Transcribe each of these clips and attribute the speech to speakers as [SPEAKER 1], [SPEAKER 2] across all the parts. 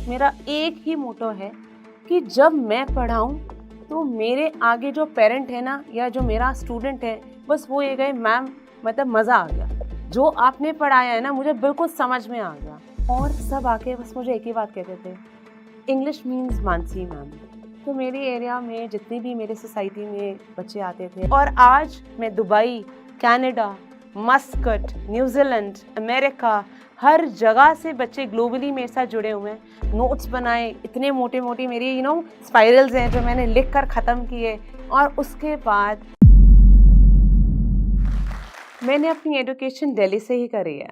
[SPEAKER 1] मेरा एक ही मोटो है कि जब मैं पढ़ाऊँ तो मेरे आगे जो पेरेंट है ना या जो मेरा स्टूडेंट है, बस वो ये कहे मैम मतलब मज़ा आ गया। जो आपने पढ़ाया है ना मुझे बिल्कुल समझ में आ गया। और सब आके बस मुझे एक ही बात कहते थे, इंग्लिश मीन्स मानसी मैम। तो मेरी एरिया में जितनी भी मेरे सोसाइटी में बच्चे आते थे और आज मैं Dubai, Canada, Muscat, New Zealand, America, हर जगह से बच्चे ग्लोबली मेरे साथ जुड़े हुए हैं। नोट्स बनाए, इतने मोटे मोटे मेरी स्पाइरल्स हैं जो मैंने लिख कर ख़त्म किए। और उसके बाद मैंने अपनी एजुकेशन दिल्ली से ही करी है।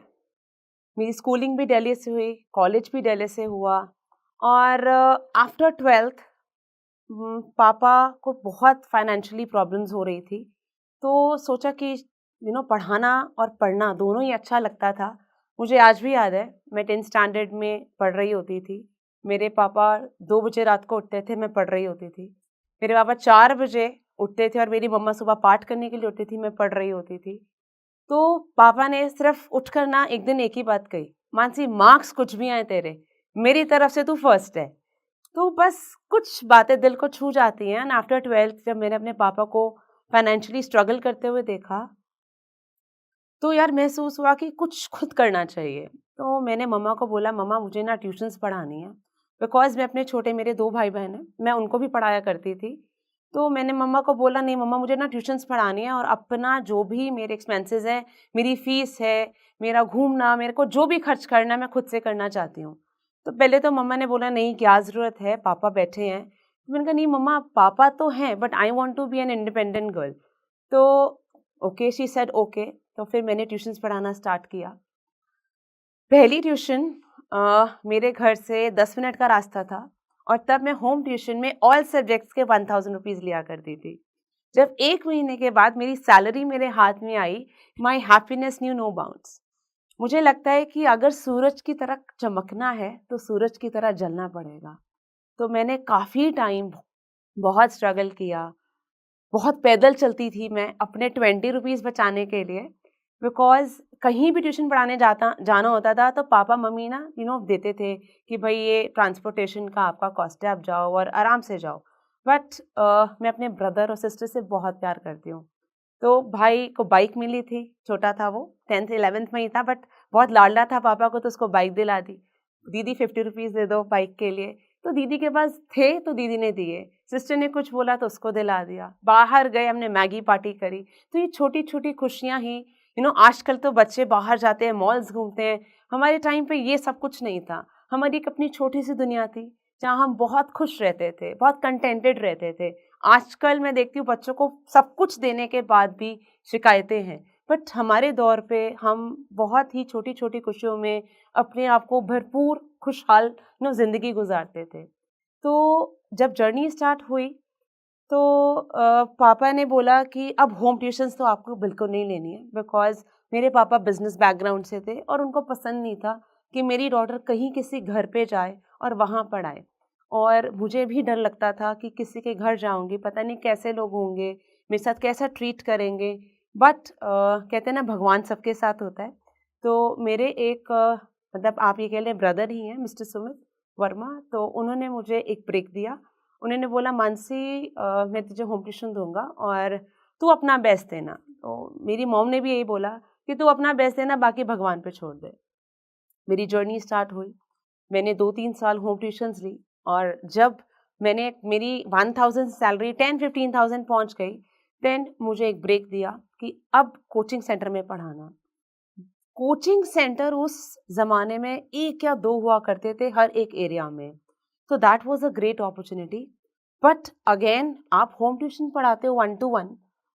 [SPEAKER 1] मेरी स्कूलिंग भी दिल्ली से हुई, कॉलेज भी दिल्ली से हुआ। और आफ्टर 12th पापा को बहुत फाइनेंशियली प्रॉब्लम्स हो रही थी, तो सोचा कि पढ़ाना और पढ़ना दोनों ही अच्छा लगता था। मुझे आज भी याद है, मैं 10th स्टैंडर्ड में पढ़ रही होती थी। मेरे पापा 2 बजे रात को उठते थे, मैं पढ़ रही होती थी। मेरे पापा 4 बजे उठते थे और मेरी मम्मा सुबह पाठ करने के लिए उठती थी, मैं पढ़ रही होती थी। तो पापा ने सिर्फ उठकर ना एक दिन एक ही बात कही, मानसी मार्क्स कुछ भी आए तेरे, मेरी तरफ से तू फर्स्ट है। तो बस कुछ बातें दिल को छू जाती हैं। एंड आफ्टर 12th जब मैंने अपने पापा को फाइनेंशियली स्ट्रगल करते हुए देखा, तो यार महसूस हुआ कि कुछ खुद करना चाहिए। तो मैंने मम्मा को बोला, मम्मा मुझे ना ट्यूशन्स पढ़ानी है, बिकॉज़ मैं अपने छोटे मेरे 2 भाई बहन हैं, मैं उनको भी पढ़ाया करती थी। तो मैंने मम्मा को बोला, नहीं मम्मा मुझे ना ट्यूशन्स पढ़ानी है और अपना जो भी मेरे एक्सपेंसेस हैं, मेरी फ़ीस है, मेरा घूमना, मेरे को जो भी खर्च करना है मैं खुद से करना चाहती हूँ। तो पहले तो मम्मा ने बोला, नहीं क्या ज़रूरत है, पापा बैठे हैं। तो मैंने कहा, नहीं मम्मा पापा तो हैं but I want to be an independent girl. तो ओके शी सेड ओके। तो फिर मैंने ट्यूशन्स पढ़ाना स्टार्ट किया। पहली ट्यूशन मेरे घर से 10 मिनट का रास्ता था और तब मैं होम ट्यूशन में ऑल सब्जेक्ट्स के 1000 रुपीज़ लिया करती थी। जब 1 महीने के बाद मेरी सैलरी मेरे हाथ में आई, my happiness knew no bounds. मुझे लगता है कि अगर सूरज की तरह चमकना है तो सूरज की तरह जलना पड़ेगा। तो मैंने काफ़ी टाइम बहुत स्ट्रगल किया। बहुत पैदल चलती थी मैं अपने 20 रुपीज़ बचाने के लिए, बिकॉज़ कहीं भी ट्यूशन पढ़ाने जाना होता था तो पापा मम्मी ना देते थे कि भाई ये ट्रांसपोर्टेशन का आपका कॉस्ट है, आप जाओ और आराम से जाओ। बट मैं अपने ब्रदर और सिस्टर से बहुत प्यार करती हूँ। तो भाई को बाइक मिली थी, छोटा था वो, 10th 11th में ही था, बट बहुत लाडला था पापा को, तो उसको बाइक दिला दी। दीदी 50 रुपीज़ दे दो बाइक के लिए। तो दीदी के पास थे तो दीदी ने दिए, सिस्टर ने कुछ बोला तो उसको दिला दिया। बाहर गए, हमने मैगी पार्टी करी। तो ये छोटी-छोटी खुशियाँ ही आजकल तो बच्चे बाहर जाते हैं, मॉल्स घूमते हैं। हमारे टाइम पे ये सब कुछ नहीं था। हमारी एक अपनी छोटी-सी दुनिया थी, जहाँ हम बहुत खुश रहते थे, बहुत कंटेंटेड रहते थे। आजकल मैं देखती हूँ बच्चों को सब कुछ देने के बाद भी शिकायतें हैं। बट हमारे दौर पे हम बहुत ही छोटी-छोटी खुशियों में अपने आप को भरपूर खुशहाल ज़िंदगी गुज़ारते थे। तो जब जर्नी स्टार्ट हुई तो पापा ने बोला कि अब होम ट्यूशन्स तो आपको बिल्कुल नहीं लेनी है, बिकॉज़ मेरे पापा बिज़नेस बैकग्राउंड से थे और उनको पसंद नहीं था कि मेरी डॉटर कहीं किसी घर पे जाए और वहाँ पढ़ाए। और मुझे भी डर लगता था कि किसी के घर जाऊँगी, पता नहीं कैसे लोग होंगे, मेरे साथ कैसा ट्रीट करेंगे। बट कहते हैं ना भगवान सबके साथ होता है। तो मेरे एक मतलब आप ये कह लें ब्रदर ही हैं, मिस्टर सुमित वर्मा, तो उन्होंने मुझे एक ब्रेक दिया। उन्होंने बोला, मानसी मैं तुझे होम ट्यूशन दूँगा और तू अपना बेस्ट देना। तो मेरी मॉम ने भी यही बोला कि तू अपना बेस्ट देना, बाकी भगवान पे छोड़ दे। मेरी जर्नी स्टार्ट हुई। मैंने 2-3 साल होम ट्यूशन्स ली और जब मैंने मेरी 1000 सैलरी 10-15,000 पहुँच गई, देन मुझे एक ब्रेक दिया कि अब कोचिंग सेंटर में पढ़ाना। कोचिंग सेंटर उस ज़माने में 1 या 2 हुआ करते थे हर एक एरिया में। तो that was a great opportunity. But again आप होम ट्यूशन पढ़ाते हो 1 टू 1,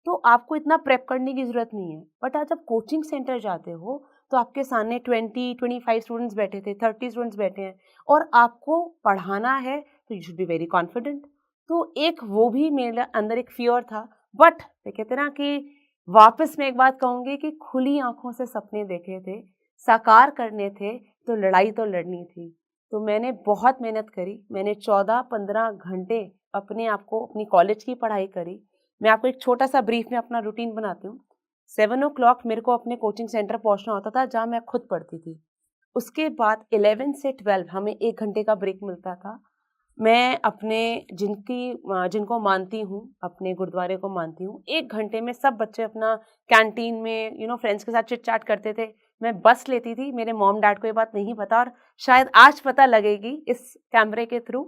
[SPEAKER 1] तो आपको इतना प्रेप करने की ज़रूरत नहीं है। बट आज जब कोचिंग सेंटर जाते हो, तो आपके सामने 20-25 स्टूडेंट्स बैठे थे, 30 स्टूडेंट्स बैठे हैं और आपको पढ़ाना है, तो you should be very confident. तो एक वो भी मेरे अंदर एक फ़ियर था। बट कहते हैं ना कि वापस मैं एक बात कहूँगी कि खुली आँखों से सपने देखे थे, साकार करने थे, तो लड़ाई तो लड़नी थी। तो मैंने बहुत मेहनत करी। मैंने 14-15 घंटे अपने आप को अपनी कॉलेज की पढ़ाई करी। मैं आपको एक छोटा-सा ब्रीफ में अपना रूटीन बनाती हूँ। 7 ओ क्लॉक मेरे को अपने कोचिंग सेंटर पहुँचना होता था, जहाँ मैं खुद पढ़ती थी। उसके बाद 11 से 12 हमें 1 घंटे का ब्रेक मिलता था। मैं अपने जिनको मानती हूँ, अपने गुरुद्वारे को मानती हूँ, 1 घंटे में सब बच्चे अपना कैंटीन में फ्रेंड्स के साथ चिट-चैट करते थे। मैं बस लेती थी, मेरे मॉम-डैड को ये बात नहीं पता और शायद आज पता लगेगी इस कैमरे के थ्रू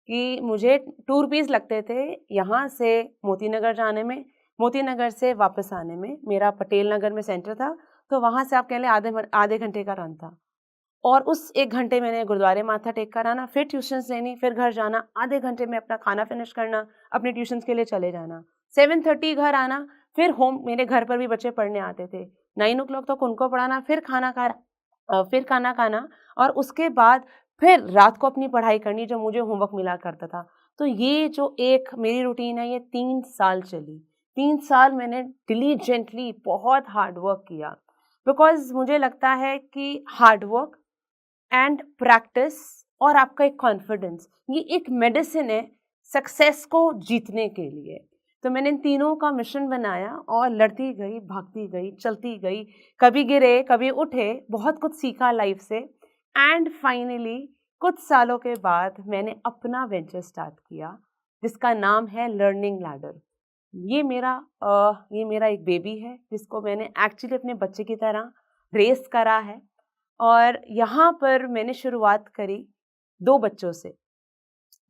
[SPEAKER 1] कि मुझे 2 रुपीज़ लगते थे यहाँ से मोती नगर जाने में, मोती नगर से वापस आने में। मेरा पटेल नगर में सेंटर था, तो वहाँ से आप कह लें आधे घंटे का रन था। और उस 1 घंटे मैंने गुरुद्वारे माथा टेक कर आना, फिर ट्यूशन्स लेनी, फिर घर जाना, आधे घंटे में अपना खाना फिनिश करना, अपने ट्यूशन्स के लिए चले जाना। 7:30 घर आना, फिर मेरे घर पर भी बच्चे पढ़ने आते थे। 9 तक उनको पढ़ाना, फिर खाना खाना और उसके बाद फिर रात को अपनी पढ़ाई करनी जो मुझे होमवर्क मिला करता था। तो ये जो एक मेरी रूटीन है ये 3 साल चली। 3 साल मैंने डिलिजेंटली बहुत हार्ड वर्क किया बिकॉज़ मुझे लगता है कि हार्ड वर्क एंड प्रैक्टिस और आपका एक कॉन्फिडेंस ये एक मेडिसिन है सक्सेस को जीतने के लिए। तो मैंने इन तीनों का मिश्रण बनाया और लड़ती गई, भागती गई, चलती गई, कभी गिरे, कभी उठे, बहुत कुछ सीखा लाइफ से एंड फाइनली कुछ सालों के बाद मैंने अपना वेंचर स्टार्ट किया जिसका नाम है लर्निंग लैडर। ये मेरा एक बेबी है जिसको मैंने एक्चुअली अपने बच्चे की तरह रेस करा है और यहाँ पर मैंने शुरुआत करी 2 बच्चों से।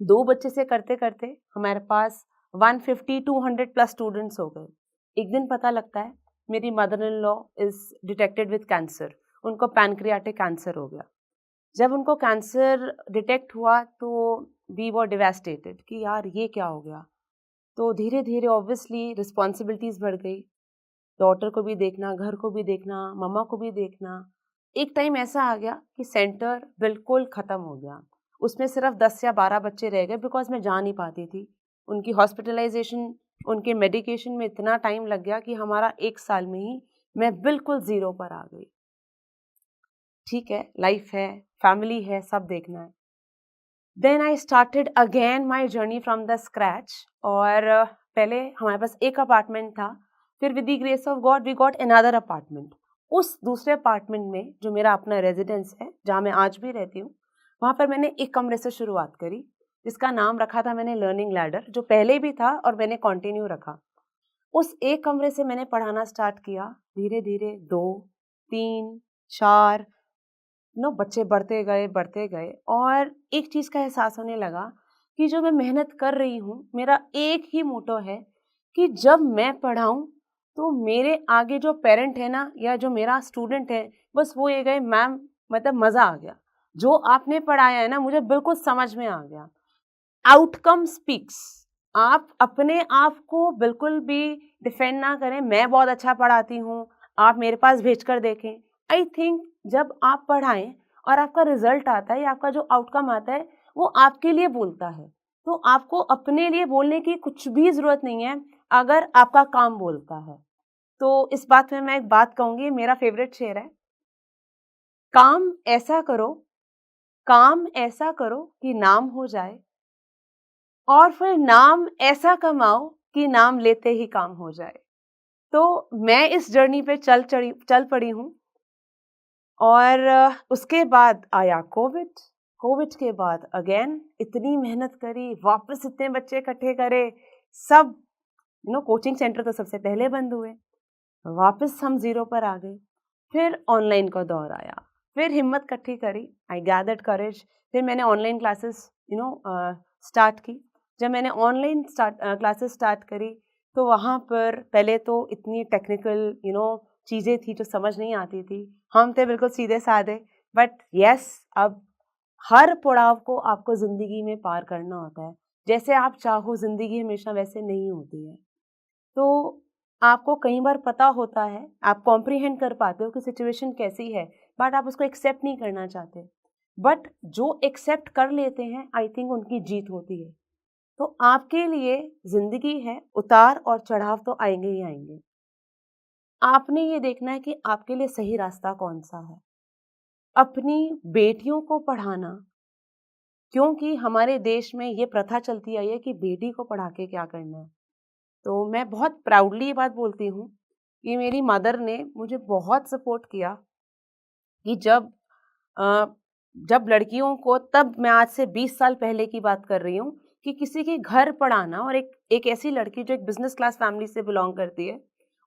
[SPEAKER 1] 2 बच्चे से करते-करते हमारे पास 150-200 प्लस स्टूडेंट्स हो गए। एक दिन पता लगता है मेरी mother in law is detected with cancer. उनको पैनक्रियाटिक कैंसर हो गया। जब उनको कैंसर डिटेक्ट हुआ तो वी वर डिवास्टेटेड कि यार ये क्या हो गया? तो धीरे-धीरे ऑब्वियसली रिस्पॉन्सिबिलिटीज़ बढ़ गई। डॉटर को भी देखना, घर को भी देखना, मम्मा को भी देखना। एक टाइम ऐसा आ गया कि सेंटर बिल्कुल ख़त्म हो गया। उसमें सिर्फ 10 या 12 बच्चे रह गए बिकॉज़ मैं जा नहीं पाती थी। उनकी हॉस्पिटलाइज़ेशन, उनके मेडिकेशन में इतना टाइम लग गया कि हमारा 1 साल में ही मैं बिल्कुल ज़ीरो पर आ गई। ठीक है, लाइफ़ है, फैमिली है, सब देखना है। Then I started again my journey from the scratch और पहले हमारे पास एक अपार्टमेंट था, फिर with the grace of God we got another apartment. उस दूसरे अपार्टमेंट में जो मेरा अपना रेजिडेंस है, जहाँ मैं आज भी रहती हूँ, वहाँ पर मैंने एक कमरे से शुरुआत करी, जिसका नाम रखा था मैंने लर्निंग लैडर, जो पहले भी था और मैंने कंटिन्यू रखा। उस एक कमरे से मैंने पढ़ाना स्टार्ट किया, धीरे-धीरे 2, 3, 4 बच्चे बढ़ते गए और एक चीज़ का एहसास होने लगा कि जो मैं मेहनत कर रही हूँ, मेरा एक ही मोटो है कि जब मैं पढ़ाऊँ, तो मेरे आगे जो पेरेंट है ना या जो मेरा स्टूडेंट है, बस वो ये कहे मैम मतलब मज़ा आ गया। जो आपने पढ़ाया है ना मुझे बिल्कुल समझ में आ गया। Outcome speaks. आप अपने आप को बिल्कुल भी डिफेंड ना करें, मैं बहुत अच्छा पढ़ाती हूँ, आप मेरे पास भेजकर देखें। आई थिंक जब आप पढ़ाएं और आपका रिजल्ट आता है या आपका जो आउटकम आता है वो आपके लिए बोलता है, तो आपको अपने लिए बोलने की कुछ भी ज़रूरत नहीं है अगर आपका काम बोलता है। तो इस बात में मैं एक बात कहूँगी, मेरा फेवरेट शेर है, काम ऐसा करो काम ऐसा करो कि नाम हो जाए और फिर नाम ऐसा कमाओ कि नाम लेते ही काम हो जाए। तो मैं इस जर्नी पे चल पड़ी हूँ और उसके बाद आया कोविड। कोविड के बाद अगेन इतनी मेहनत करी, वापस इतने बच्चे इकट्ठे करे, सब कोचिंग सेंटर तो सबसे पहले बंद हुए, वापस हम ज़ीरो पर आ गए। फिर ऑनलाइन का दौर आया, फिर हिम्मत इकट्ठी करी, आई गैदर्ड करेज, फिर मैंने ऑनलाइन क्लासेस स्टार्ट की। जब मैंने ऑनलाइन क्लासेस स्टार्ट करी तो वहाँ पर पहले तो इतनी टेक्निकल चीज़ें थी जो समझ नहीं आती थी। हम थे बिल्कुल सीधे साधे, बट यस अब हर पड़ाव को आपको ज़िंदगी में पार करना होता है। जैसे आप चाहो ज़िंदगी हमेशा वैसे नहीं होती है। तो आपको कई बार पता होता है, आप कॉम्प्रिहेंड कर पाते हो कि सिचुएशन कैसी है, बट आप उसको एक्सेप्ट नहीं करना चाहते। बट जो एक्सेप्ट कर लेते हैं, आई थिंक उनकी जीत होती है। तो आपके लिए ज़िंदगी है, उतार और चढ़ाव तो आएँगे ही आएँगे। आपने ये देखना है कि आपके लिए सही रास्ता कौन-सा है। अपनी बेटियों को पढ़ाना, क्योंकि हमारे देश में ये प्रथा चलती आई है कि बेटी को पढ़ा के क्या करना है। तो मैं बहुत प्राउडली ये बात बोलती हूँ कि मेरी मदर ने मुझे बहुत सपोर्ट किया कि जब जब लड़कियों को, तब मैं आज से 20 साल पहले की बात कर रही हूँ, कि किसी के घर पढ़ाना, और एक ऐसी लड़की जो एक बिजनेस क्लास फैमिली से बिलोंग करती है,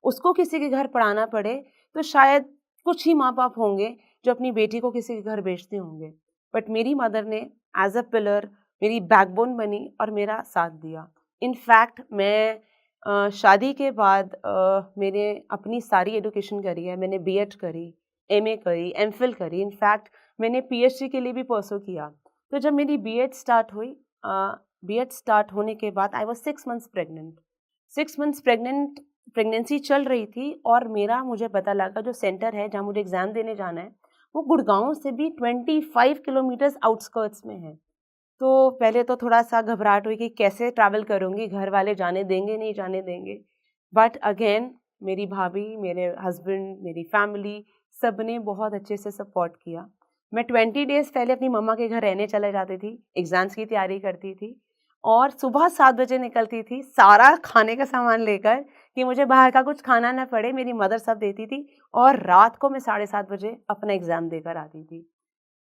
[SPEAKER 1] उसको किसी के घर पढ़ाना पड़े, तो शायद कुछ ही माँ बाप होंगे जो अपनी बेटी को किसी के घर भेजते होंगे। बट मेरी मदर ने एज अ पिलर मेरी बैकबोन बनी और मेरा साथ दिया। इनफैक्ट मैं शादी के बाद मैंने अपनी सारी एजुकेशन करी है। मैंने बीएड करी, एमए करी, एमफिल करी, इनफैक्ट मैंने पीएचडी के लिए भी परसू किया। तो जब मेरी बीएड स्टार्ट हुई, बीएड स्टार्ट होने के बाद I was 6 months pregnant. 6 months pregnant, pregnancy चल रही थी, और मुझे पता लगा जो सेंटर है जहाँ मुझे एग्ज़ाम देने जाना है, वो गुड़गांव से भी 25 किलोमीटर्स आउटस्कर्ट्स में है। तो पहले तो थोड़ा-सा घबराहट हुई कि कैसे ट्रैवल करूँगी, घर वाले जाने देंगे, नहीं जाने देंगे। बट अगेन मेरी भाभी, मेरे हस्बैंड, मेरी फैमिली, सबने बहुत अच्छे से सपोर्ट किया। मैं 20 डेज़ पहले अपनी मम्मा के घर रहने चले जाती थी, एग्ज़ाम्स की तैयारी करती थी, और सुबह 7 बजे निकलती थी, सारा खाने का सामान लेकर, कि मुझे बाहर का कुछ खाना ना पड़े। मेरी मदर सब देती थी, और रात को मैं 7:30 बजे अपना एग्ज़ाम देकर आती थी।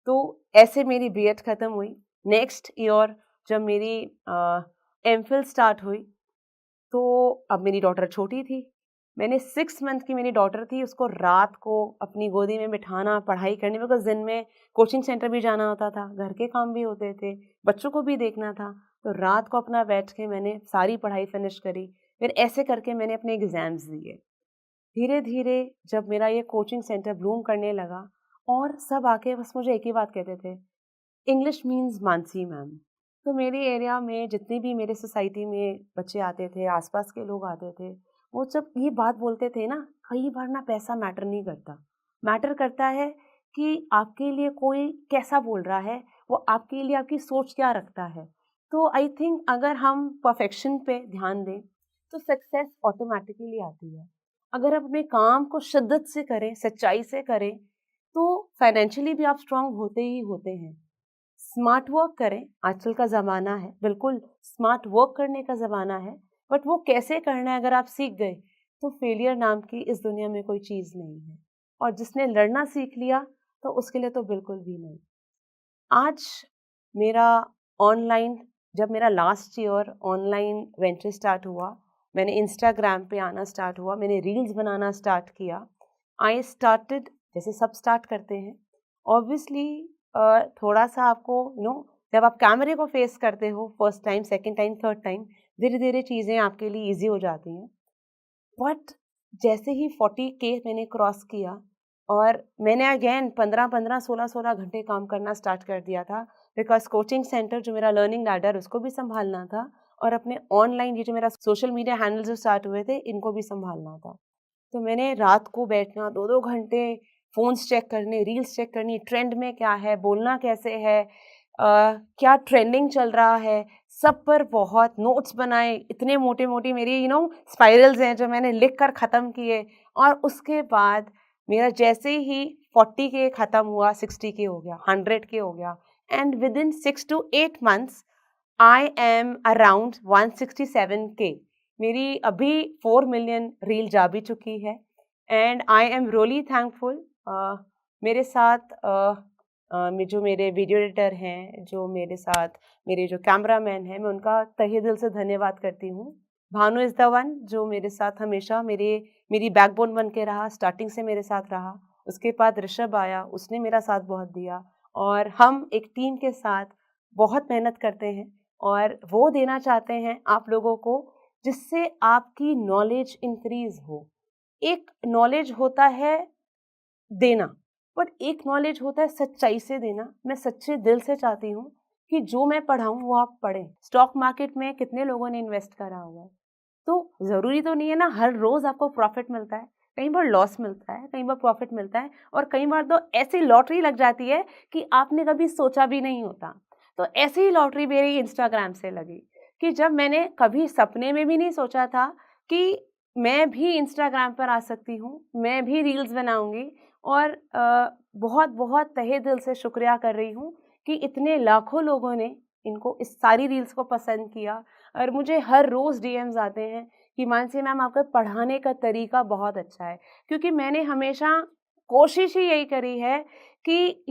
[SPEAKER 1] तो ऐसे मेरी बीएड ख़त्म हुई। नेक्स्ट ईयर जब मेरी एमफिल स्टार्ट हुई, तो अब मेरी डॉटर छोटी थी। मैंने 6 मंथ की मेरी डॉटर थी, उसको रात को अपनी गोदी में बिठाना, पढ़ाई करनी, बिकॉज़ दिन में कोचिंग सेंटर भी जाना होता था, घर के काम भी होते थे, बच्चों को भी देखना था। तो रात को अपना बैठ के मैंने सारी पढ़ाई फिनिश करी। फिर ऐसे करके मैंने अपने एग्ज़ाम्स दिए। धीरे-धीरे जब मेरा ये कोचिंग सेंटर ब्लूम करने लगा, और सब आके बस मुझे एक ही बात कहते थे, इंग्लिश मीन्स मानसी मैम। तो मेरे एरिया में जितने भी मेरे सोसाइटी में बच्चे आते थे, आसपास के लोग आते थे, वो जब ये बात बोलते थे ना, कई बार ना पैसा मैटर नहीं करता। मैटर करता है कि आपके लिए कोई कैसा बोल रहा है, वो आपके लिए आपकी सोच क्या रखता है। तो आई थिंक अगर हम परफेक्शन पे ध्यान दें, तो सक्सेस ऑटोमैटिकली आती है। अगर आप अपने काम को शिद्दत से करें, सच्चाई से करें, तो फाइनेंशियली भी आप स्ट्रांग होते ही होते हैं। स्मार्ट वर्क करें, आजकल का ज़माना है, बिल्कुल स्मार्ट वर्क करने का ज़माना है, बट वो कैसे करना है अगर आप सीख गए, तो फेलियर नाम की इस दुनिया में कोई चीज़ नहीं है। और जिसने लड़ना सीख लिया, तो उसके लिए तो बिल्कुल भी नहीं। आज मेरा ऑनलाइन, जब मेरा last year online venture start हुआ, मैंने इंस्टाग्राम पे आना स्टार्ट हुआ, मैंने रील्स बनाना स्टार्ट किया। आई स्टार्टेड, जैसे सब स्टार्ट करते हैं, ऑब्वियसली थोड़ा-सा आपको जब आप कैमरे को फेस करते हो first time, second time, third time, धीरे-धीरे चीज़ें आपके लिए ईज़ी हो जाती हैं। बट जैसे ही 40 के मैंने क्रॉस किया, और मैंने अगेन 15-15, 16-16 घंटे काम करना स्टार्ट कर दिया था, बिकॉज़ कोचिंग सेंटर जो मेरा लर्निंग लैडर उसको भी सँभालना था, और अपने ऑनलाइन ये जो मेरा सोशल मीडिया हैंडल्स जो स्टार्ट हुए थे, इनको भी सँभालना था। तो मैंने रात को बैठना 2-2 घंटे, फ़ोन्स चेक करने, रील्स चेक करनी, ट्रेंड में क्या है, बोलना कैसे है, क्या ट्रेंडिंग चल रहा है, सब पर बहुत नोट्स बनाए। इतने मोटे-मोटी मेरी स्पाइरल्स हैं जो मैंने लिख कर ख़त्म किए, और उसके बाद मेरा जैसे ही 40 के ख़त्म हुआ, 60 के हो गया, 100 के हो गया, and within 6 to 8 months I am around 167 K. मेरी अभी 4 मिलियन रील जा भी चुकी है, and I am really thankful. मेरे साथ जो मेरे वीडियो एडिटर हैं, जो मेरे साथ मेरे जो कैमरामैन हैं, मैं उनका तहे दिल से धन्यवाद करती हूँ। भानु इज़ द वन जो मेरे साथ हमेशा मेरी बैकबोन बन के रहा, स्टार्टिंग से मेरे साथ रहा। उसके बाद ऋषभ आया, उसने मेरा साथ बहुत दिया, और हम एक टीम के साथ बहुत मेहनत करते हैं, और वो देना चाहते हैं आप लोगों को, जिससे आपकी नॉलेज इंक्रीज़ हो। एक नॉलेज होता है देना, बट एक नॉलेज होता है सच्चाई से देना। मैं सच्चे दिल से चाहती हूँ कि जो मैं पढ़ाऊँ वो आप पढ़ें। स्टॉक मार्केट में कितने लोगों ने इन्वेस्ट करा हुआ है, तो ज़रूरी तो नहीं है ना हर रोज़ आपको प्रॉफ़िट मिलता है। कई बार लॉस मिलता है, कई बार प्रॉफ़िट मिलता है, और कई बार तो ऐसी लॉटरी लग जाती है कि आपने कभी सोचा भी नहीं होता। तो ऐसी ही लॉटरी मेरी इंस्टाग्राम से लगी, कि जब मैंने कभी सपने में भी नहीं सोचा था कि मैं भी इंस्टाग्राम पर आ सकती हूँ, मैं भी रील्स बनाऊँगी, और बहुत-बहुत तहे दिल से शुक्रिया कर रही हूँ कि इतने लाखों लोगों ने इनको इस सारी रील्स को पसंद किया, और मुझे हर रोज़ डीएम्स आते हैं कि मानसी मैम आपका पढ़ाने का तरीका बहुत अच्छा है, क्योंकि मैंने हमेशा कोशिश ही यही करी है कि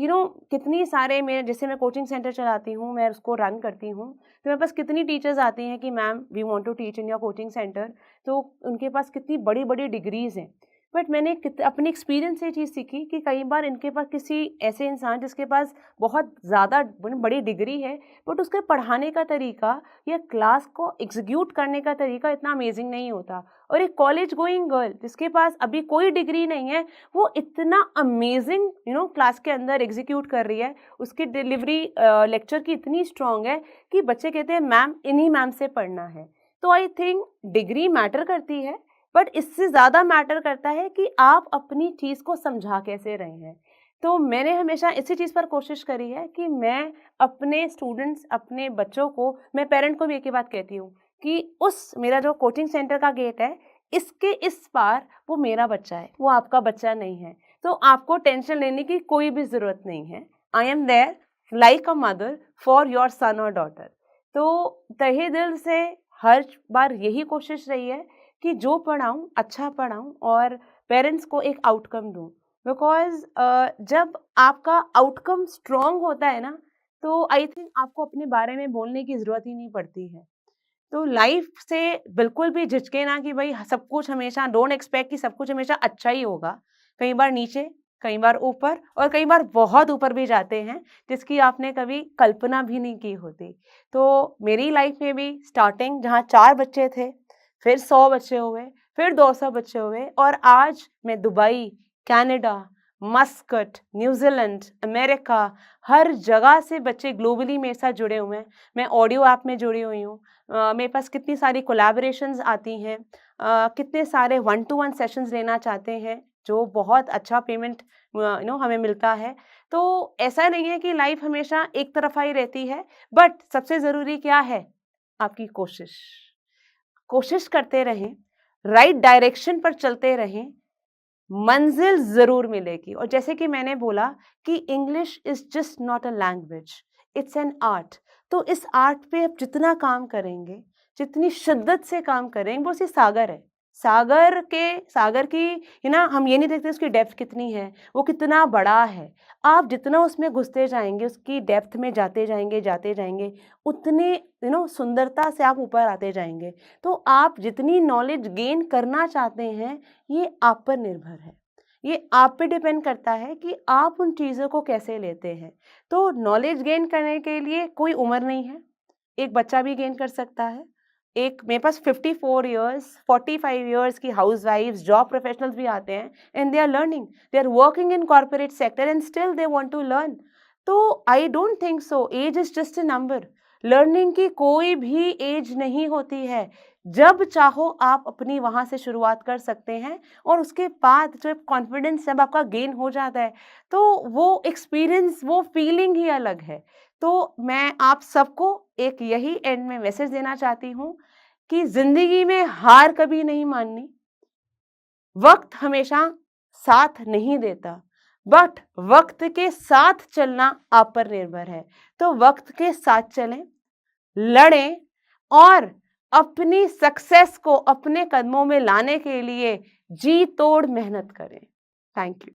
[SPEAKER 1] कितनी सारे मेरे, जैसे मैं कोचिंग सेंटर चलाती हूँ, मैं उसको रन करती हूँ, तो मेरे पास कितनी टीचर्स आती हैं कि ma'am we want to teach in your coaching centre, तो उनके पास कितनी बड़ी बड़ी डिग्रीज़ हैं। बट मैंने अपने एक्सपीरियंस से ये चीज़ सीखी कि कई बार इनके पास, किसी ऐसे इंसान जिसके पास बहुत ज़्यादा बड़ी डिग्री है, बट उसके पढ़ाने का तरीका या क्लास को एग्जीक्यूट करने का तरीका इतना अमेजिंग नहीं होता। और एक कॉलेज गोइंग गर्ल जिसके पास अभी कोई डिग्री नहीं है, वो इतना अमेजिंग क्लास के अंदर एग्जीक्यूट कर रही है, उसकी डिलीवरी लेक्चर की इतनी स्ट्रांग है कि बच्चे कहते हैं मैम इन्हीं मैम से पढ़ना है। तो आई थिंक डिग्री मैटर करती है, बट इससे ज़्यादा मैटर करता है कि आप अपनी चीज़ को समझा कैसे रहे हैं। तो मैंने हमेशा इसी चीज़ पर कोशिश करी है कि मैं अपने स्टूडेंट्स, अपने बच्चों को, मैं पेरेंट को भी एक ही बात कहती हूँ कि मेरा जो कोचिंग सेंटर का गेट है, इसके इस पार वो मेरा बच्चा है, वो आपका बच्चा नहीं है। तो आपको टेंशन लेने की कोई भी ज़रूरत नहीं है। I am there like a mother for your son और डॉटर। तो तहे दिल से हर बार यही कोशिश रही है कि जो पढ़ाऊँ अच्छा पढ़ाऊँ और पेरेंट्स को एक आउटकम दूँ। बिकॉज़ जब आपका आउटकम स्ट्रॉन्ग होता है ना, तो आई थिंक आपको अपने बारे में बोलने की ज़रूरत ही नहीं पड़ती है। तो लाइफ से बिल्कुल भी झिझके ना कि भाई सब कुछ हमेशा, डोंट एक्सपेक्ट कि सब कुछ हमेशा अच्छा ही होगा। कई बार नीचे, कई बार ऊपर और कई बार बहुत ऊपर भी जाते हैं, जिसकी आपने कभी कल्पना भी नहीं की होती। तो मेरी लाइफ में भी स्टार्टिंग जहाँ 4 बच्चे थे, फिर 100 बच्चे हुए, फिर 200 बच्चे हुए और आज मैं Dubai, Canada, Muscat, New Zealand, America, हर जगह से बच्चे ग्लोबली मेरे साथ जुड़े हुए हैं। मैं ऑडियो ऐप में जुड़ी हुई हूँ। मेरे पास कितनी सारी कोलैबोरेशंस आती हैं, कितने सारे 1 टू 1 सेशंस लेना चाहते हैं, जो बहुत अच्छा पेमेंट हमें मिलता है। तो ऐसा नहीं है कि लाइफ हमेशा एक तरफ़ा ही रहती है, बट सबसे ज़रूरी क्या है? आपकी कोशिश। कोशिश करते रहें, राइट डायरेक्शन पर चलते रहें, मंज़िल ज़रूर मिलेगी। और जैसे कि मैंने बोला कि English is just not a language, it's an art. तो इस आर्ट पे आप जितना काम करेंगे, जितनी शिद्दत से काम करेंगे, वो सी सागर है। सागर की हम ये नहीं देखते उसकी डेप्थ कितनी है, वो कितना बड़ा है। आप जितना उसमें घुसते जाएँगे, उसकी डेप्थ में जाते जाएँगे, उतने सुंदरता से आप ऊपर आते जाएँगे। तो आप जितनी नॉलेज गेन करना चाहते हैं, ये आप पर निर्भर है। ये आप पे डिपेंड करता है कि आप उन चीज़ों को कैसे लेते हैं। तो नॉलेज गेन करने के लिए कोई उम्र नहीं है, एक बच्चा भी गेन कर सकता है। एक मेरे पास 54 इयर्स, 45 इयर्स की हाउसवाइफ्स, जॉब प्रोफेशनल्स भी आते हैं and they are learning, they are working in corporate sector and still they want to learn. तो I don't think so age is just a number. Learning की कोई भी एज नहीं होती है। जब चाहो आप अपनी वहाँ से शुरुआत कर सकते हैं और उसके बाद जब कॉन्फिडेंस जब आपका गेन हो जाता है, तो वो एक्सपीरियंस, वो फीलिंग ही अलग है। तो मैं आप सबको एक यही एंड में मैसेज देना चाहती हूँ कि ज़िंदगी में हार कभी नहीं माननी। वक़्त हमेशा साथ नहीं देता, बट वक़्त के साथ चलना आप पर निर्भर है। तो वक़्त के साथ चलें, लड़ें और अपनी सक्सेस को अपने कदमों में लाने के लिए जी तोड़ मेहनत करें। Thank you.